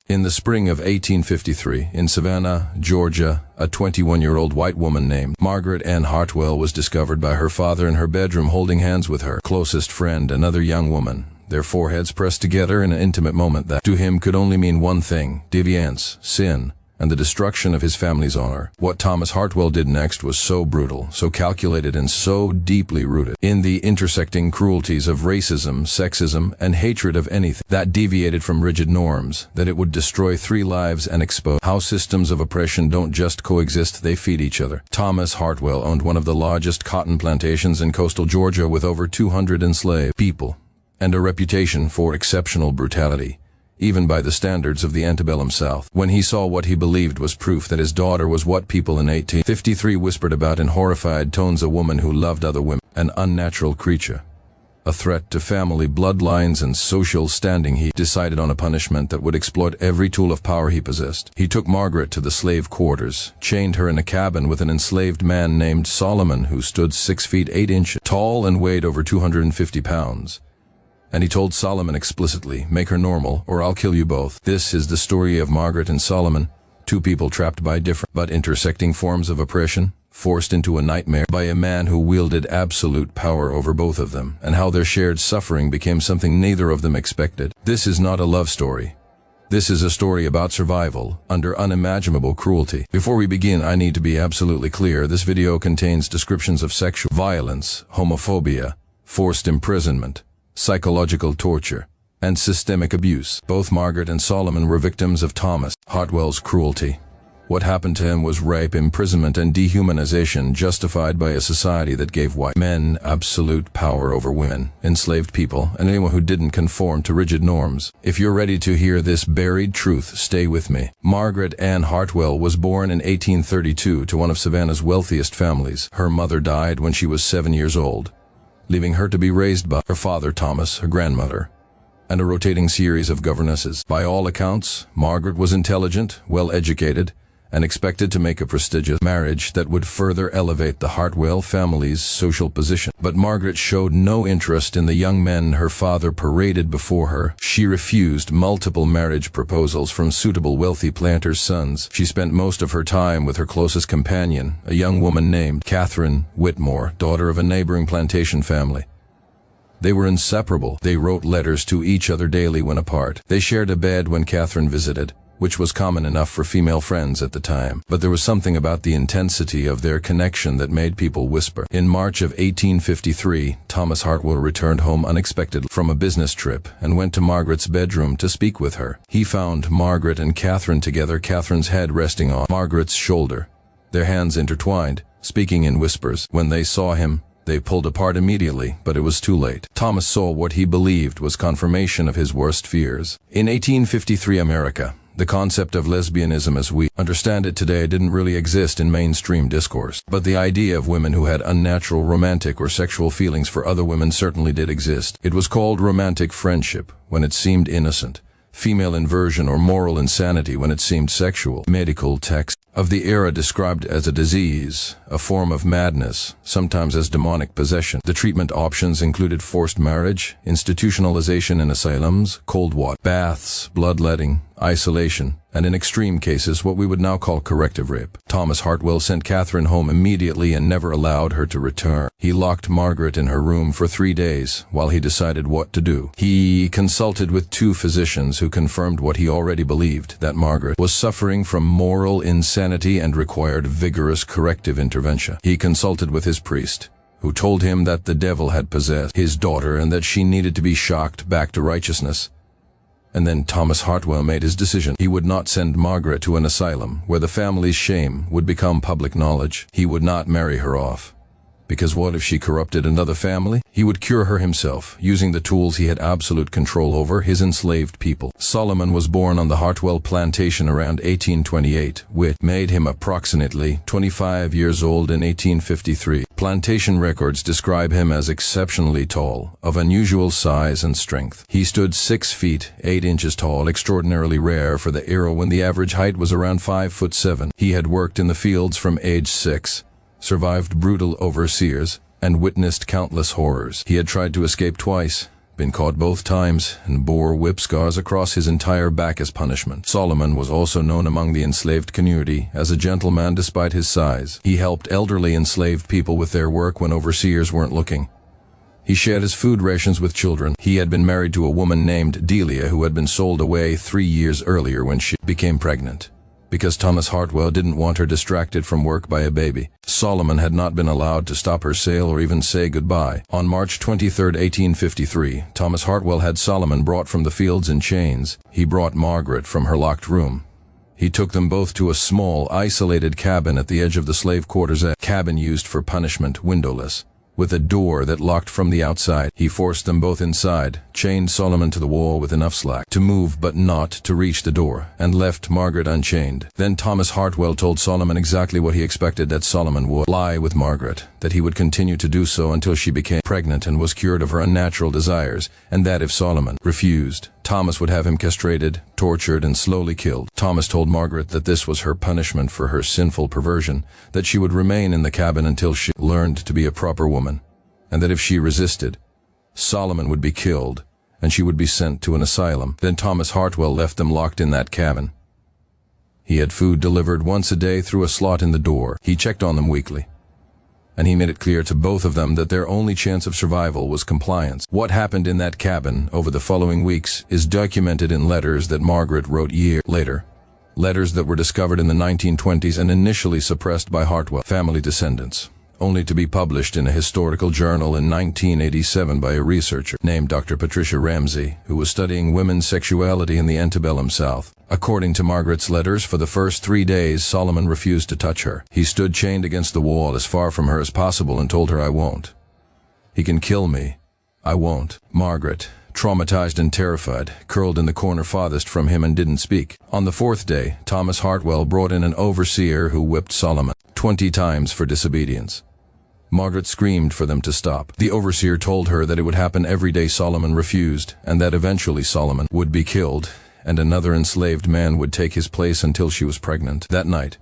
In the spring of 1853, in Savannah, Georgia, a 21-year-old white woman named Margaret Ann Hartwell was discovered by her father in her bedroom holding hands with her closest friend, another young woman, their foreheads pressed together in an intimate moment that, to him, could only mean one thing: deviance, sin, and the destruction of his family's honor. What Thomas Hartwell did next was so brutal, so calculated, and so deeply rooted in the intersecting cruelties of racism, sexism, and hatred of anything that deviated from rigid norms, that it would destroy 3 lives and expose how systems of oppression don't just coexist, they feed each other. Thomas Hartwell owned one of the largest cotton plantations in coastal Georgia with over 200 enslaved people, and a reputation for exceptional brutality, even by the standards of the antebellum South. When he saw what he believed was proof that his daughter was what people in 1853 whispered about in horrified tones: a woman who loved other women, an unnatural creature, a threat to family bloodlines and social standing, he decided on a punishment that would exploit every tool of power he possessed. He took Margaret to the slave quarters, chained her in a cabin with an enslaved man named Solomon, who stood 6 feet 8 inches tall and weighed over 250 pounds. And he told Solomon explicitly, "Make her normal, or I'll kill you both." This is the story of Margaret and Solomon, 2 people trapped by different but intersecting forms of oppression, forced into a nightmare by a man who wielded absolute power over both of them, and how their shared suffering became something neither of them expected. This is not a love story. This is a story about survival under unimaginable cruelty. Before we begin, I need to be absolutely clear. This video contains descriptions of sexual violence, homophobia, forced imprisonment, psychological torture, and systemic abuse. Both Margaret and Solomon were victims of Thomas Hartwell's cruelty. What happened to him was rape, imprisonment, and dehumanization, justified by a society that gave white men absolute power over women, enslaved people, and anyone who didn't conform to rigid norms. If you're ready to hear this buried truth, stay with me. Margaret Ann Hartwell was born in 1832 to one of Savannah's wealthiest families. Her mother died when she was 7 years old, leaving her to be raised by her father Thomas, her grandmother, and a rotating series of governesses. By all accounts, Margaret was intelligent, well-educated, and expected to make a prestigious marriage that would further elevate the Hartwell family's social position. But Margaret showed no interest in the young men her father paraded before her. She refused multiple marriage proposals from suitable wealthy planters' sons. She spent most of her time with her closest companion, a young woman named Catherine Whitmore, daughter of a neighboring plantation family. They were inseparable. They wrote letters to each other daily when apart. They shared a bed when Catherine visited, which was common enough for female friends at the time. But there was something about the intensity of their connection that made people whisper. In March of 1853, Thomas Hartwell returned home unexpectedly from a business trip and went to Margaret's bedroom to speak with her. He found Margaret and Catherine together, Catherine's head resting on Margaret's shoulder, their hands intertwined, speaking in whispers. When they saw him, they pulled apart immediately, but it was too late. Thomas saw what he believed was confirmation of his worst fears. In 1853 America, the concept of lesbianism as we understand it today didn't really exist in mainstream discourse, but the idea of women who had unnatural romantic or sexual feelings for other women certainly did exist. It was called romantic friendship when it seemed innocent, female inversion or moral insanity when it seemed sexual. Medical texts of the era described as a disease, a form of madness, sometimes as demonic possession. The treatment options included forced marriage, institutionalization in asylums, cold water baths, bloodletting, isolation, and in extreme cases what we would now call corrective rape. Thomas Hartwell sent Catherine home immediately and never allowed her to return. He locked Margaret in her room for 3 days while he decided what to do. He consulted with 2 physicians who confirmed what he already believed, that Margaret was suffering from moral insanity and required vigorous corrective intervention. He consulted with his priest, who told him that the devil had possessed his daughter and that she needed to be shocked back to righteousness. And then Thomas Hartwell made his decision. He would not send Margaret to an asylum where the family's shame would become public knowledge. He would not marry her off, because what if she corrupted another family? He would cure her himself, using the tools he had absolute control over, his enslaved people. Solomon was born on the Hartwell plantation around 1828, which made him approximately 25 years old in 1853. Plantation records describe him as exceptionally tall, of unusual size and strength. He stood 6 feet 8 inches tall, extraordinarily rare for the era when the average height was around 5'7". He had worked in the fields from age 6, survived brutal overseers, and witnessed countless horrors. He had tried to escape twice, been caught both times, and bore whip scars across his entire back as punishment. Solomon was also known among the enslaved community as a gentleman despite his size. He helped elderly enslaved people with their work when overseers weren't looking. He shared his food rations with children. He had been married to a woman named Delia who had been sold away 3 years earlier when she became pregnant. Because Thomas Hartwell didn't want her distracted from work by a baby, Solomon had not been allowed to stop her sale or even say goodbye. On March 23, 1853, Thomas Hartwell had Solomon brought from the fields in chains. He brought Margaret from her locked room. He took them both to a small, isolated cabin at the edge of the slave quarters, a cabin used for punishment, windowless, with a door that locked from the outside. He forced them both inside, chained Solomon to the wall with enough slack to move but not to reach the door, and left Margaret unchained. Then Thomas Hartwell told Solomon exactly what he expected, that Solomon would lie with Margaret, that he would continue to do so until she became pregnant and was cured of her unnatural desires, and that if Solomon refused, Thomas would have him castrated, tortured, and slowly killed. Thomas told Margaret that this was her punishment for her sinful perversion, that she would remain in the cabin until she learned to be a proper woman, and that if she resisted, Solomon would be killed, and she would be sent to an asylum. Then Thomas Hartwell left them locked in that cabin. He had food delivered once a day through a slot in the door. He checked on them weekly, and he made it clear to both of them that their only chance of survival was compliance. What happened in that cabin over the following weeks is documented in letters that Margaret wrote years later, letters that were discovered in the 1920s and initially suppressed by Hartwell family descendants, only to be published in a historical journal in 1987 by a researcher named Dr. Patricia Ramsey, who was studying women's sexuality in the antebellum South. According to Margaret's letters, for the first 3 days, Solomon refused to touch her. He stood chained against the wall as far from her as possible and told her, "I won't. He can kill me. I won't." Margaret, traumatized and terrified, curled in the corner farthest from him and didn't speak. On the 4th day, Thomas Hartwell brought in an overseer who whipped Solomon 20 times for disobedience. Margaret screamed for them to stop. The overseer told her that it would happen every day Solomon refused, and that eventually Solomon would be killed, and another enslaved man would take his place until she was pregnant. That night,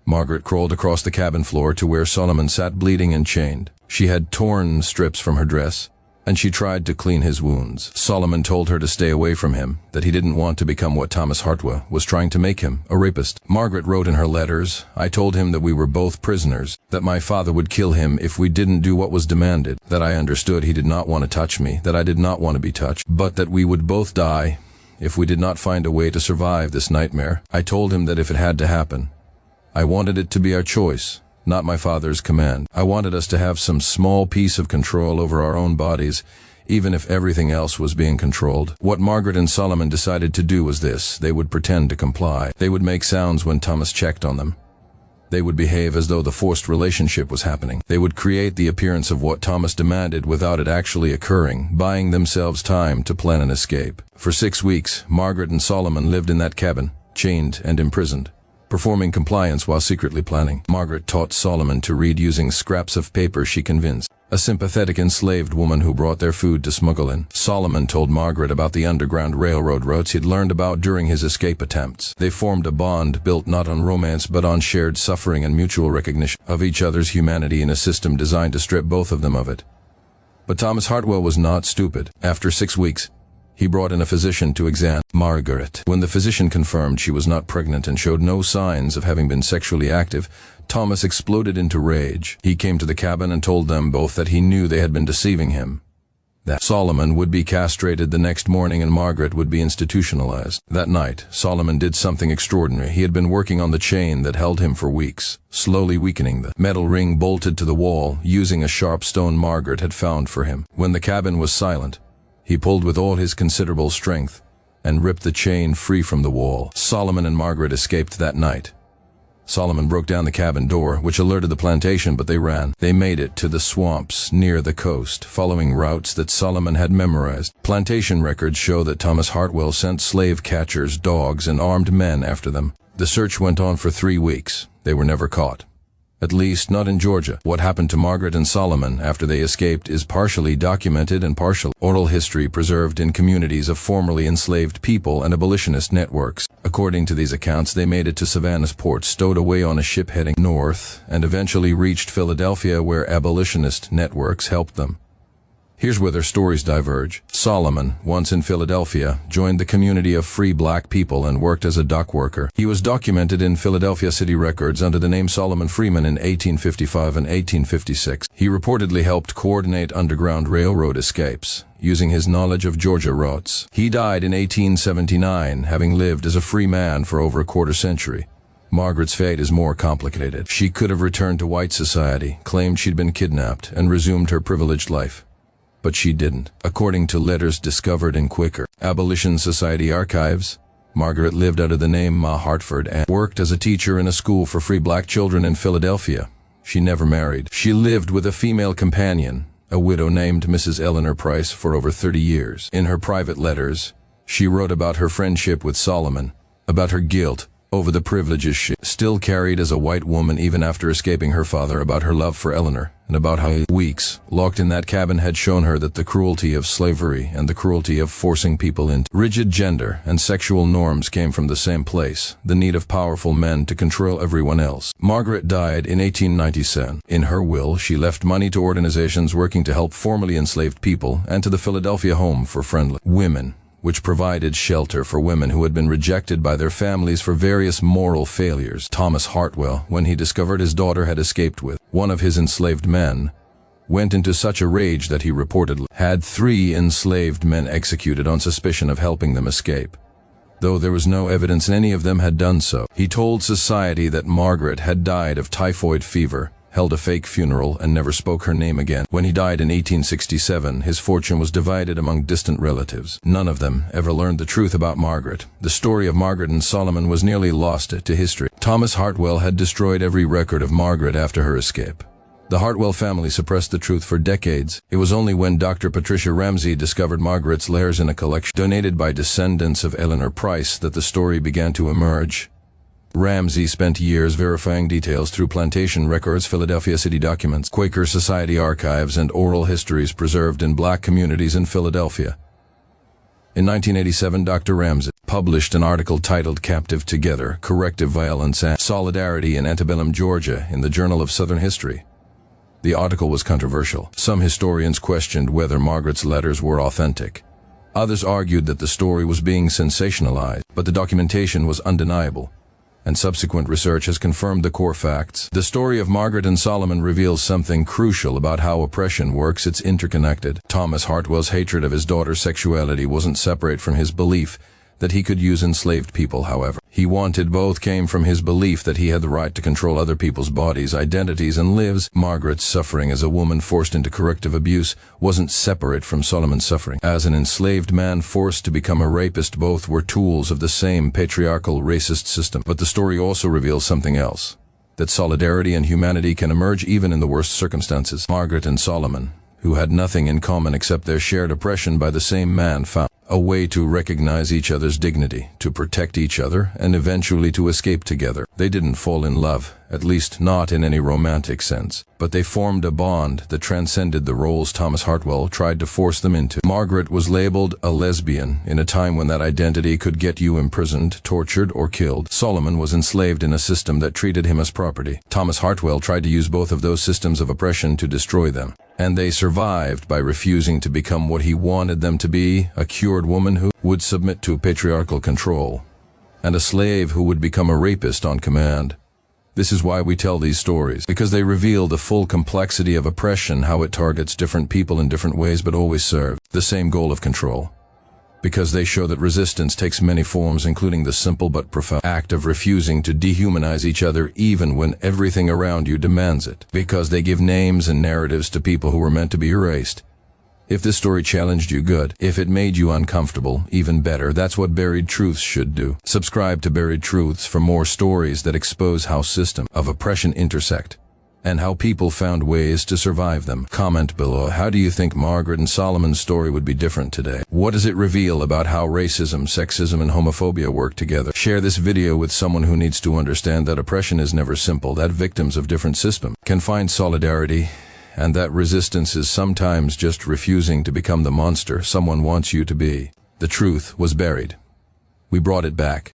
Margaret crawled across the cabin floor to where Solomon sat bleeding and chained. She had torn strips from her dress, and she tried to clean his wounds. Solomon told her to stay away from him, that he didn't want to become what Thomas Hartwell was trying to make him, a rapist. Margaret wrote in her letters, "I told him that we were both prisoners, that my father would kill him if we didn't do what was demanded, that I understood he did not want to touch me, that I did not want to be touched, but that we would both die if we did not find a way to survive this nightmare. I told him that if it had to happen, I wanted it to be our choice, not my father's command. I wanted us to have some small piece of control over our own bodies, even if everything else was being controlled." What Margaret and Solomon decided to do was this: they would pretend to comply. They would make sounds when Thomas checked on them. They would behave as though the forced relationship was happening. They would create the appearance of what Thomas demanded without it actually occurring, buying themselves time to plan an escape. For 6 weeks, Margaret and Solomon lived in that cabin, chained and imprisoned, performing compliance while secretly planning. Margaret taught Solomon to read using scraps of paper she convinced a sympathetic enslaved woman who brought their food to smuggle in. Solomon told Margaret about the underground railroad routes he'd learned about during his escape attempts. They formed a bond built not on romance but on shared suffering and mutual recognition of each other's humanity in a system designed to strip both of them of it. But Thomas Hartwell was not stupid. After 6 weeks, he brought in a physician to examine Margaret. When the physician confirmed she was not pregnant and showed no signs of having been sexually active, Thomas exploded into rage. He came to the cabin and told them both that he knew they had been deceiving him, that Solomon would be castrated the next morning and Margaret would be institutionalized. That night, Solomon did something extraordinary. He had been working on the chain that held him for weeks, slowly weakening the metal ring bolted to the wall using a sharp stone Margaret had found for him. When the cabin was silent, he pulled with all his considerable strength and ripped the chain free from the wall. Solomon and Margaret escaped that night. Solomon broke down the cabin door, which alerted the plantation, but they ran. They made it to the swamps near the coast, following routes that Solomon had memorized. Plantation records show that Thomas Hartwell sent slave catchers, dogs, and armed men after them. The search went on for 3 weeks. They were never caught. At least not in Georgia. What happened to Margaret and Solomon after they escaped is partially documented and partial oral history preserved in communities of formerly enslaved people and abolitionist networks. According to these accounts, they made it to Savannah's port, stowed away on a ship heading north, and eventually reached Philadelphia, where abolitionist networks helped them. Here's where their stories diverge. Solomon, once in Philadelphia, joined the community of free black people and worked as a dock worker. He was documented in Philadelphia city records under the name Solomon Freeman in 1855 and 1856. He reportedly helped coordinate Underground Railroad escapes, using his knowledge of Georgia routes. He died in 1879, having lived as a free man for over a quarter century. Margaret's fate is more complicated. She could have returned to white society, claimed she'd been kidnapped, and resumed her privileged life. But she didn't. According to letters discovered in Quaker Abolition Society archives, Margaret lived under the name Ma Hartford and worked as a teacher in a school for free black children in Philadelphia. She never married. She lived with a female companion, a widow named Mrs. Eleanor Price, for over 30 years. In her private letters, she wrote about her friendship with Solomon, about her guilt over the privileges she still carried as a white woman even after escaping her father, about her love for Eleanor, and about how weeks locked in that cabin had shown her that the cruelty of slavery and the cruelty of forcing people into rigid gender and sexual norms came from the same place, the need of powerful men to control everyone else. Margaret died in 1897. In her will, she left money to organizations working to help formerly enslaved people and to the Philadelphia Home for Friendly Women, which provided shelter for women who had been rejected by their families for various moral failures. Thomas Hartwell, when he discovered his daughter had escaped with one of his enslaved men, went into such a rage that he reportedly had 3 enslaved men executed on suspicion of helping them escape, though there was no evidence any of them had done so. He told society that Margaret had died of typhoid fever, held a fake funeral, and never spoke her name again. When he died in 1867, his fortune was divided among distant relatives. None of them ever learned the truth about Margaret. The story of Margaret and Solomon was nearly lost to history. Thomas Hartwell had destroyed every record of Margaret after her escape. The Hartwell family suppressed the truth for decades. It was only when Dr. Patricia Ramsey discovered Margaret's layers in a collection donated by descendants of Eleanor Price that the story began to emerge. Ramsey spent years verifying details through plantation records, Philadelphia city documents, Quaker Society archives, and oral histories preserved in black communities in Philadelphia. In 1987, Dr. Ramsey published an article titled "Captive Together: Corrective Violence and Solidarity in Antebellum Georgia" in the Journal of Southern History. The article was controversial. Some historians questioned whether Margaret's letters were authentic. Others argued that the story was being sensationalized, but the documentation was undeniable, and subsequent research has confirmed the core facts. The story of Margaret and Solomon reveals something crucial about how oppression works. It's interconnected. Thomas Hartwell's hatred of his daughter's sexuality wasn't separate from his belief that he could use enslaved people, however. He wanted both came from his belief that he had the right to control other people's bodies, identities, and lives. Margaret's suffering as a woman forced into corrective abuse wasn't separate from Solomon's suffering as an enslaved man forced to become a rapist. Both were tools of the same patriarchal racist system. But the story also reveals something else, that solidarity and humanity can emerge even in the worst circumstances. Margaret and Solomon, who had nothing in common except their shared oppression by the same man, found a way to recognize each other's dignity, to protect each other, and eventually to escape together. They didn't fall in love, at least not in any romantic sense, but they formed a bond that transcended the roles Thomas Hartwell tried to force them into. Margaret was labeled a lesbian in a time when that identity could get you imprisoned, tortured, or killed. Solomon was enslaved in a system that treated him as property. Thomas Hartwell tried to use both of those systems of oppression to destroy them, and they survived by refusing to become what he wanted them to be, a cured woman who would submit to patriarchal control, and a slave who would become a rapist on command. This is why we tell these stories, because they reveal the full complexity of oppression, how it targets different people in different ways but always serve the same goal of control. Because they show that resistance takes many forms, including the simple but profound act of refusing to dehumanize each other even when everything around you demands it. Because they give names and narratives to people who were meant to be erased. If this story challenged you, good. If it made you uncomfortable, even better. That's what Buried Truths should do. Subscribe to Buried Truths for more stories that expose how systems of oppression intersect, and how people found ways to survive them. Comment below, how do you think Margaret and Solomon's story would be different today? What does it reveal about how racism, sexism, and homophobia work together? Share this video with someone who needs to understand that oppression is never simple, that victims of different systems can find solidarity, and that resistance is sometimes just refusing to become the monster someone wants you to be. The truth was buried. We brought it back.